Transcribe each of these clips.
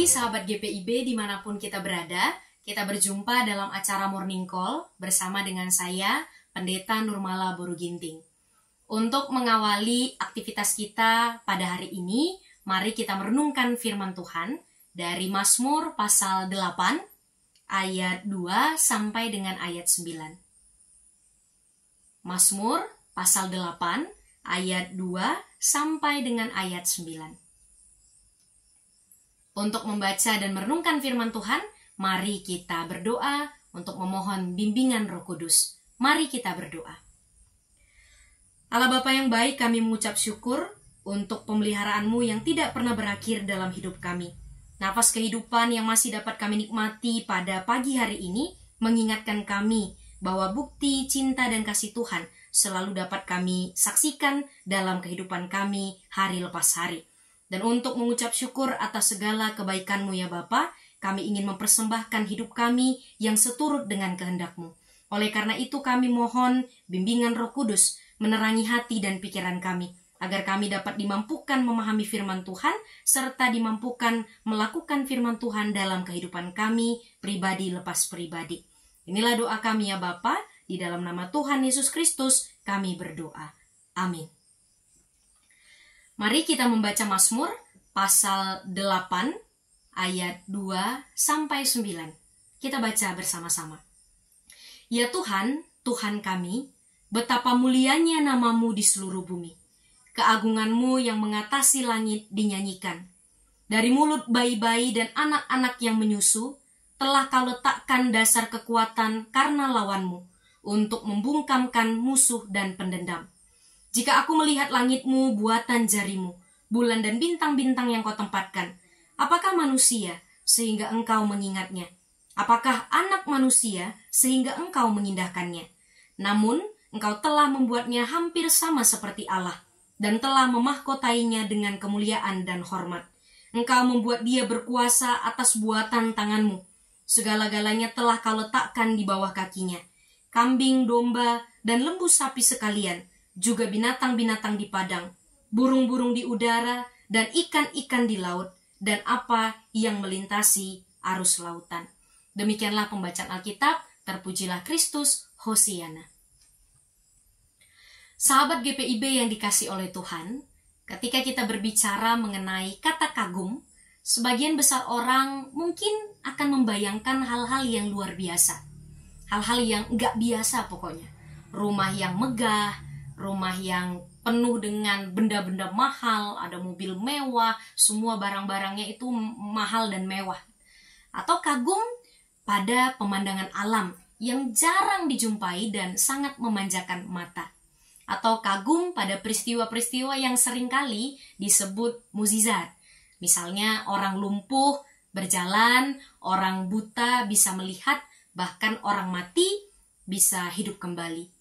pagi sahabat GPIB dimanapun kita berada. Kita berjumpa dalam acara Morning Call bersama dengan saya, Pendeta Nurmala Boru Ginting. Untuk mengawali aktivitas kita pada hari ini, mari kita merenungkan firman Tuhan dari Mazmur pasal 8 ayat 2 sampai dengan ayat 9. Mazmur pasal 8 ayat 2 sampai dengan ayat 9. Untuk membaca dan merenungkan firman Tuhan, mari kita berdoa untuk memohon bimbingan Roh Kudus. Mari kita berdoa. Allah Bapa yang baik, kami mengucap syukur untuk pemeliharaan-Mu yang tidak pernah berakhir dalam hidup kami. Nafas kehidupan yang masih dapat kami nikmati pada pagi hari ini mengingatkan kami bahwa bukti cinta dan kasih Tuhan selalu dapat kami saksikan dalam kehidupan kami hari lepas hari. Dan untuk mengucap syukur atas segala kebaikan-Mu ya Bapa, kami ingin mempersembahkan hidup kami yang seturut dengan kehendak-Mu. Oleh karena itu kami mohon bimbingan Roh Kudus menerangi hati dan pikiran kami, agar kami dapat dimampukan memahami firman Tuhan, serta dimampukan melakukan firman Tuhan dalam kehidupan kami, pribadi lepas pribadi. Inilah doa kami ya Bapa, di dalam nama Tuhan Yesus Kristus kami berdoa. Amin. Mari kita membaca Mazmur pasal 8 ayat 2 sampai 9. Kita baca bersama-sama. Ya Tuhan, Tuhan kami, betapa mulianya nama-Mu di seluruh bumi. Keagungan-Mu yang mengatasi langit dinyanyikan. Dari mulut bayi-bayi dan anak-anak yang menyusu, telah Kau letakkan dasar kekuatan karena lawan-Mu, untuk membungkamkan musuh dan pendendam. Jika aku melihat langit-Mu, buatan jari-Mu, bulan dan bintang-bintang yang Kau tempatkan, apakah manusia sehingga Engkau mengingatnya? Apakah anak manusia sehingga Engkau mengindahkannya? Namun, Engkau telah membuatnya hampir sama seperti Allah, dan telah memahkotainya dengan kemuliaan dan hormat. Engkau membuat dia berkuasa atas buatan tangan-Mu. Segala-galanya telah Kau letakkan di bawah kakinya. Kambing, domba, dan lembu sapi sekalian, juga binatang-binatang di padang, burung-burung di udara, dan ikan-ikan di laut, dan apa yang melintasi arus lautan. Demikianlah pembacaan Alkitab, terpujilah Kristus, Hosiana. Sahabat GPIB yang dikasih oleh Tuhan, ketika kita berbicara mengenai kata kagum, sebagian besar orang mungkin akan membayangkan hal-hal yang luar biasa. Hal-hal yang enggak biasa pokoknya. Rumah yang megah, rumah yang penuh dengan benda-benda mahal, ada mobil mewah, semua barang-barangnya itu mahal dan mewah. Atau kagum pada pemandangan alam yang jarang dijumpai dan sangat memanjakan mata. Atau kagum pada peristiwa-peristiwa yang seringkali disebut mukjizat. Misalnya orang lumpuh berjalan, orang buta bisa melihat, bahkan orang mati bisa hidup kembali.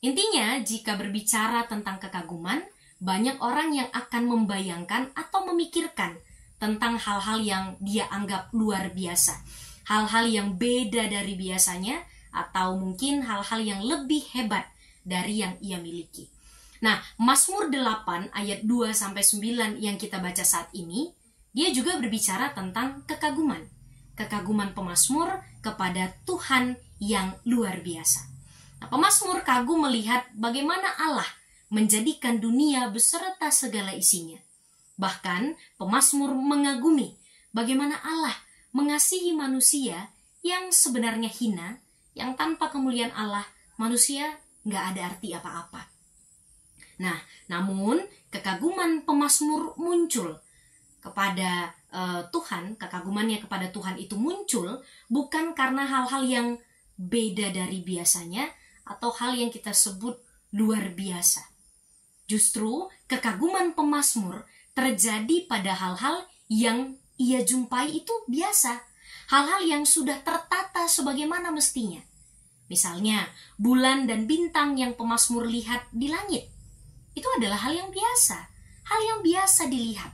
Intinya, jika berbicara tentang kekaguman, banyak orang yang akan membayangkan atau memikirkan tentang hal-hal yang dia anggap luar biasa. Hal-hal yang beda dari biasanya, atau mungkin hal-hal yang lebih hebat dari yang ia miliki. Nah, Mazmur 8 ayat 2-9 yang kita baca saat ini, dia juga berbicara tentang kekaguman. Kekaguman pemazmur kepada Tuhan yang luar biasa. Nah, pemazmur kagum melihat bagaimana Allah menjadikan dunia beserta segala isinya. Bahkan pemazmur mengagumi bagaimana Allah mengasihi manusia yang sebenarnya hina, yang tanpa kemuliaan Allah manusia nggak ada arti apa-apa. Nah, namun kekaguman pemazmur muncul kepada Tuhan, kekagumannya kepada Tuhan itu muncul bukan karena hal-hal yang beda dari biasanya, atau hal yang kita sebut luar biasa. Justru kekaguman pemazmur terjadi pada hal-hal yang ia jumpai itu biasa. Hal-hal yang sudah tertata sebagaimana mestinya. Misalnya, bulan dan bintang yang pemazmur lihat di langit. Itu adalah hal yang biasa. Hal yang biasa dilihat.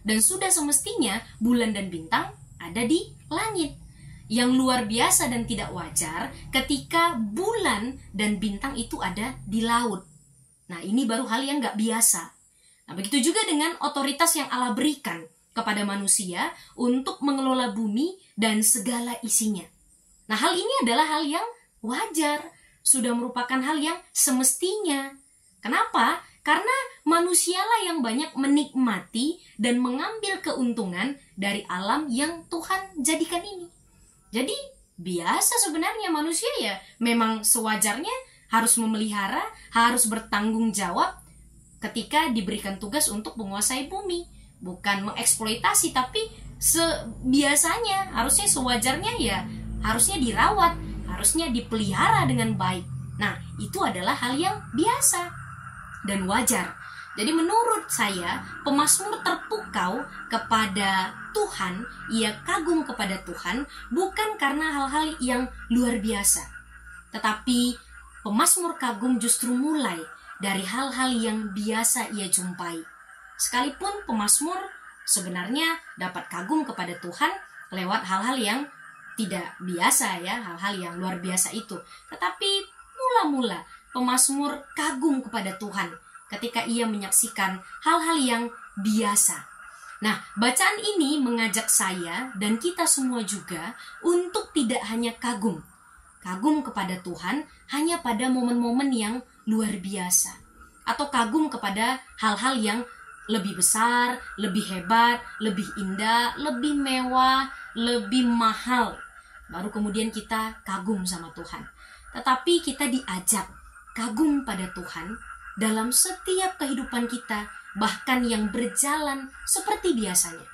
Dan sudah semestinya bulan dan bintang ada di langit. Yang luar biasa dan tidak wajar ketika bulan dan bintang itu ada di laut. Nah, ini baru hal yang gak biasa. Nah, begitu juga dengan otoritas yang Allah berikan kepada manusia untuk mengelola bumi dan segala isinya. Nah, hal ini adalah hal yang wajar, sudah merupakan hal yang semestinya. Kenapa? Karena manusialah yang banyak menikmati dan mengambil keuntungan dari alam yang Tuhan jadikan ini. Jadi, biasa sebenarnya manusia ya memang sewajarnya harus memelihara, harus bertanggung jawab ketika diberikan tugas untuk menguasai bumi. Bukan mengeksploitasi, tapi biasanya harusnya sewajarnya ya harusnya dirawat, harusnya dipelihara dengan baik. Nah, itu adalah hal yang biasa dan wajar. Jadi menurut saya, pemazmur terpukau kepada Tuhan, ia kagum kepada Tuhan, bukan karena hal-hal yang luar biasa. Tetapi pemazmur kagum justru mulai dari hal-hal yang biasa ia jumpai. Sekalipun pemazmur sebenarnya dapat kagum kepada Tuhan lewat hal-hal yang tidak biasa ya, hal-hal yang luar biasa itu. Tetapi mula-mula pemazmur kagum kepada Tuhan ketika ia menyaksikan hal-hal yang biasa. Nah, bacaan ini mengajak saya dan kita semua juga untuk tidak hanya kagum kepada Tuhan hanya pada momen-momen yang luar biasa, atau kagum kepada hal-hal yang lebih besar, lebih hebat, lebih indah, lebih mewah, lebih mahal. Baru kemudian kita kagum sama Tuhan. Tetapi kita diajak kagum pada Tuhan dalam setiap kehidupan kita, bahkan yang berjalan seperti biasanya.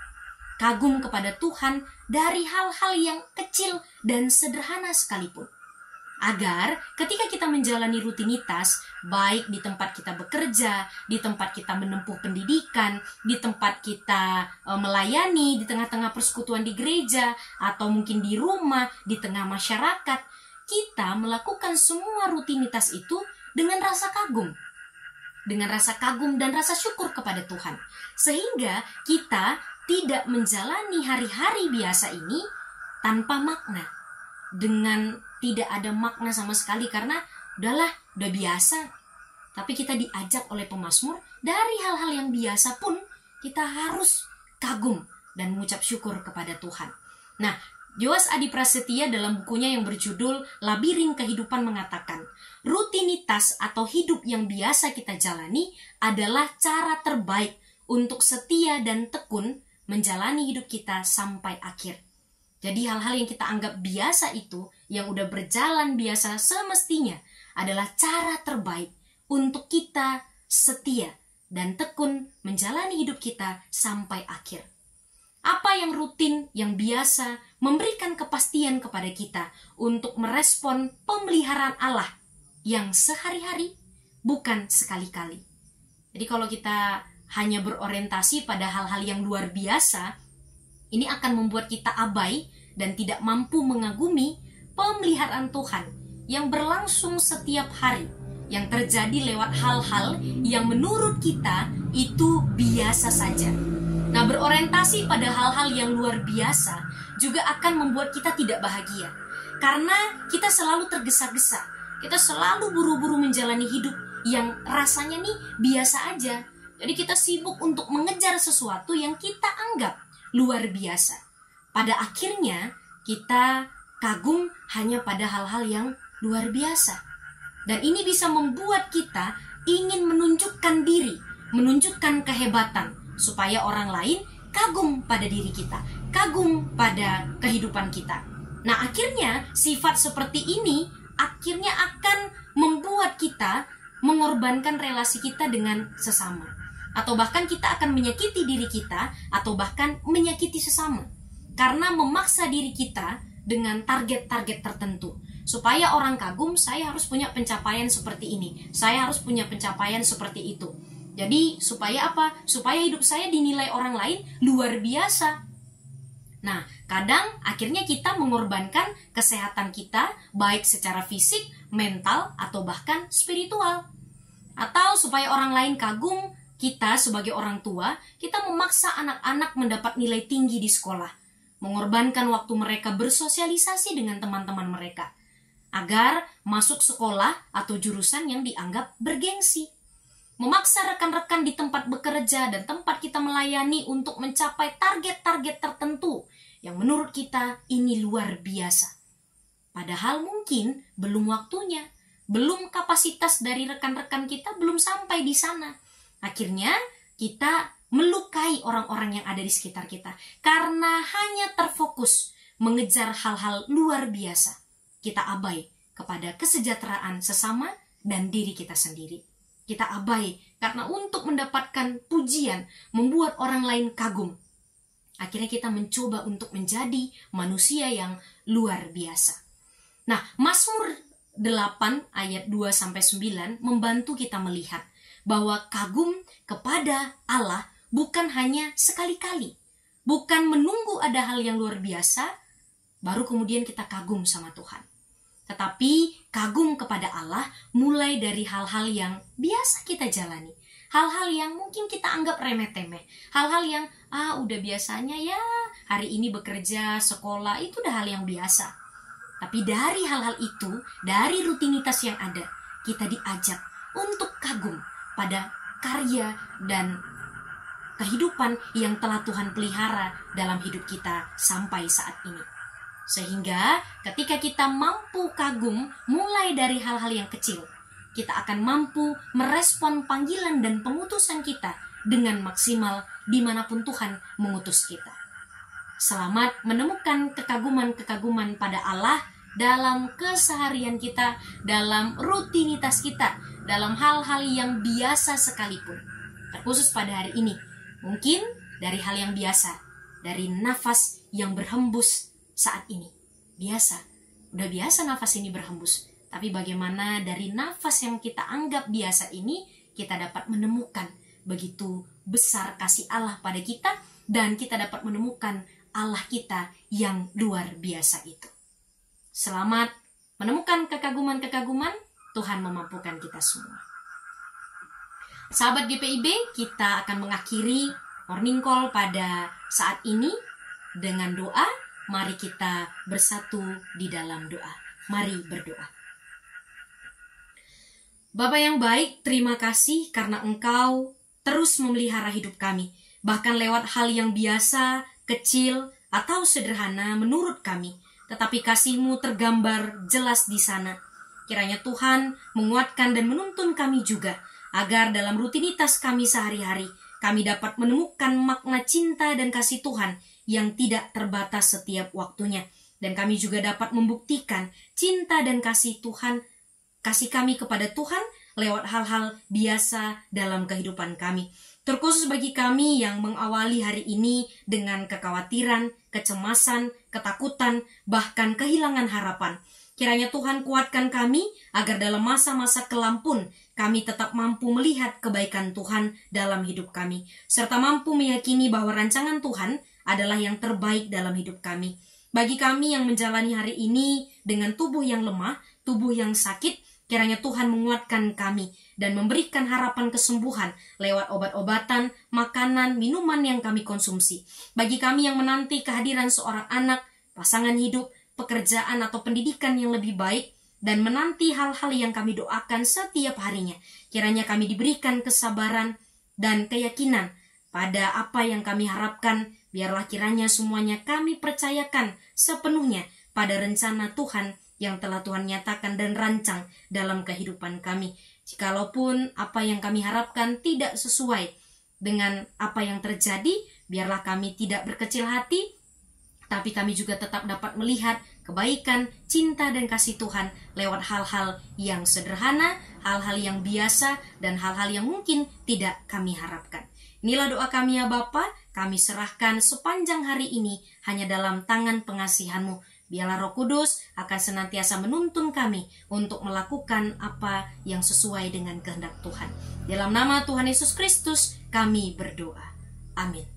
Kagum kepada Tuhan dari hal-hal yang kecil dan sederhana sekalipun. Agar ketika kita menjalani rutinitas, baik di tempat kita bekerja, di tempat kita menempuh pendidikan, di tempat kita melayani, di tengah-tengah persekutuan di gereja, atau mungkin di rumah, di tengah masyarakat, kita melakukan semua rutinitas itu dengan rasa kagum. Dengan rasa kagum dan rasa syukur kepada Tuhan. Sehingga kita tidak menjalani hari-hari biasa ini tanpa makna. Dengan tidak ada makna sama sekali karena udah biasa. Tapi kita diajak oleh pemazmur dari hal-hal yang biasa pun kita harus kagum dan mengucap syukur kepada Tuhan. Nah, Yowas Adi Prasetya dalam bukunya yang berjudul Labirin Kehidupan mengatakan, rutinitas atau hidup yang biasa kita jalani adalah cara terbaik untuk setia dan tekun menjalani hidup kita sampai akhir. Jadi hal-hal yang kita anggap biasa itu, yang udah berjalan biasa semestinya, adalah cara terbaik untuk kita setia dan tekun menjalani hidup kita sampai akhir. Apa yang rutin, yang biasa, memberikan kepastian kepada kita untuk merespon pemeliharaan Allah yang sehari-hari, bukan sekali-kali. Jadi kalau kita hanya berorientasi pada hal-hal yang luar biasa, ini akan membuat kita abai dan tidak mampu mengagumi pemeliharaan Tuhan yang berlangsung setiap hari, yang terjadi lewat hal-hal yang menurut kita itu biasa saja. Nah, berorientasi pada hal-hal yang luar biasa juga akan membuat kita tidak bahagia. Karena kita selalu tergesa-gesa. Kita selalu buru-buru menjalani hidup yang rasanya nih biasa aja. Jadi kita sibuk untuk mengejar sesuatu yang kita anggap luar biasa. Pada akhirnya kita kagum hanya pada hal-hal yang luar biasa. Dan ini bisa membuat kita ingin menunjukkan diri, menunjukkan kehebatan, supaya orang lain kagum pada diri kita, kagum pada kehidupan kita. Nah, akhirnya sifat seperti ini akhirnya akan membuat kita mengorbankan relasi kita dengan sesama. Atau bahkan kita akan menyakiti diri kita, atau bahkan menyakiti sesama. Karena memaksa diri kita dengan target-target tertentu. Supaya orang kagum, saya harus punya pencapaian seperti ini. Saya harus punya pencapaian seperti itu. Jadi supaya apa? Supaya hidup saya dinilai orang lain luar biasa. Nah, kadang akhirnya kita mengorbankan kesehatan kita, baik secara fisik, mental, atau bahkan spiritual. Atau supaya orang lain kagum, kita sebagai orang tua, kita memaksa anak-anak mendapat nilai tinggi di sekolah. Mengorbankan waktu mereka bersosialisasi dengan teman-teman mereka. Agar masuk sekolah atau jurusan yang dianggap bergengsi. memaksa rekan-rekan di tempat bekerja dan tempat kita melayani untuk mencapai target-target tertentu yang menurut kita ini luar biasa. Padahal mungkin belum waktunya, belum kapasitas dari rekan-rekan kita belum sampai di sana. Akhirnya kita melukai orang-orang yang ada di sekitar kita karena hanya terfokus mengejar hal-hal luar biasa. Kita abai kepada kesejahteraan sesama dan diri kita sendiri. Kita abai karena untuk mendapatkan pujian, membuat orang lain kagum. Akhirnya kita mencoba untuk menjadi manusia yang luar biasa. Nah, Mazmur 8 ayat 2-9 membantu kita melihat bahwa kagum kepada Allah bukan hanya sekali-kali. Bukan menunggu ada hal yang luar biasa, baru kemudian kita kagum sama Tuhan. Tetapi kagum kepada Allah mulai dari hal-hal yang biasa kita jalani. Hal-hal yang mungkin kita anggap remeh-temeh. Hal-hal yang udah biasanya ya, hari ini bekerja, sekolah, itu udah hal yang biasa. Tapi dari hal-hal itu, dari rutinitas yang ada, kita diajak untuk kagum pada karya dan kehidupan yang telah Tuhan pelihara dalam hidup kita sampai saat ini. Sehingga ketika kita mampu kagum mulai dari hal-hal yang kecil, kita akan mampu merespon panggilan dan pengutusan kita dengan maksimal dimanapun Tuhan mengutus kita. Selamat menemukan kekaguman-kekaguman pada Allah dalam keseharian kita, dalam rutinitas kita, dalam hal-hal yang biasa sekalipun. Terkhusus pada hari ini, mungkin dari hal yang biasa, dari nafas yang berhembus saat ini. Biasa, udah biasa nafas ini berhembus. Tapi bagaimana dari nafas yang kita anggap biasa ini, kita dapat menemukan begitu besar kasih Allah pada kita, dan kita dapat menemukan Allah kita yang luar biasa itu. Selamat menemukan kekaguman-kekaguman, Tuhan memampukan kita semua. Sahabat GPIB, kita akan mengakhiri morning call pada saat ini dengan doa. Mari kita bersatu di dalam doa. Mari berdoa. Bapa yang baik, terima kasih karena Engkau terus memelihara hidup kami. Bahkan lewat hal yang biasa, kecil, atau sederhana menurut kami. Tetapi kasih-Mu tergambar jelas di sana. Kiranya Tuhan menguatkan dan menuntun kami juga, agar dalam rutinitas kami sehari-hari, kami dapat menemukan makna cinta dan kasih Tuhan yang tidak terbatas setiap waktunya. Dan kami juga dapat membuktikan cinta dan kasih Tuhan, kasih kami kepada Tuhan lewat hal-hal biasa dalam kehidupan kami. Terkhusus bagi kami yang mengawali hari ini dengan kekhawatiran, kecemasan, ketakutan, bahkan kehilangan harapan. Kiranya Tuhan kuatkan kami agar dalam masa-masa kelam pun kami tetap mampu melihat kebaikan Tuhan dalam hidup kami, serta mampu meyakini bahwa rancangan Tuhan adalah yang terbaik dalam hidup kami. Bagi kami yang menjalani hari ini dengan tubuh yang lemah, tubuh yang sakit, kiranya Tuhan menguatkan kami dan memberikan harapan kesembuhan lewat obat-obatan, makanan, minuman yang kami konsumsi. Bagi kami yang menanti kehadiran seorang anak, pasangan hidup, pekerjaan atau pendidikan yang lebih baik, dan menanti hal-hal yang kami doakan setiap harinya, kiranya kami diberikan kesabaran dan keyakinan pada apa yang kami harapkan. Biarlah kiranya semuanya kami percayakan sepenuhnya pada rencana Tuhan yang telah Tuhan nyatakan dan rancang dalam kehidupan kami. Jikalaupun apa yang kami harapkan tidak sesuai dengan apa yang terjadi, biarlah kami tidak berkecil hati, tapi kami juga tetap dapat melihat kebaikan, cinta, dan kasih Tuhan lewat hal-hal yang sederhana, hal-hal yang biasa, dan hal-hal yang mungkin tidak kami harapkan. Inilah doa kami ya Bapa, kami serahkan sepanjang hari ini hanya dalam tangan pengasihan-Mu. Biarlah Roh Kudus akan senantiasa menuntun kami untuk melakukan apa yang sesuai dengan kehendak Tuhan. Dalam nama Tuhan Yesus Kristus kami berdoa. Amin.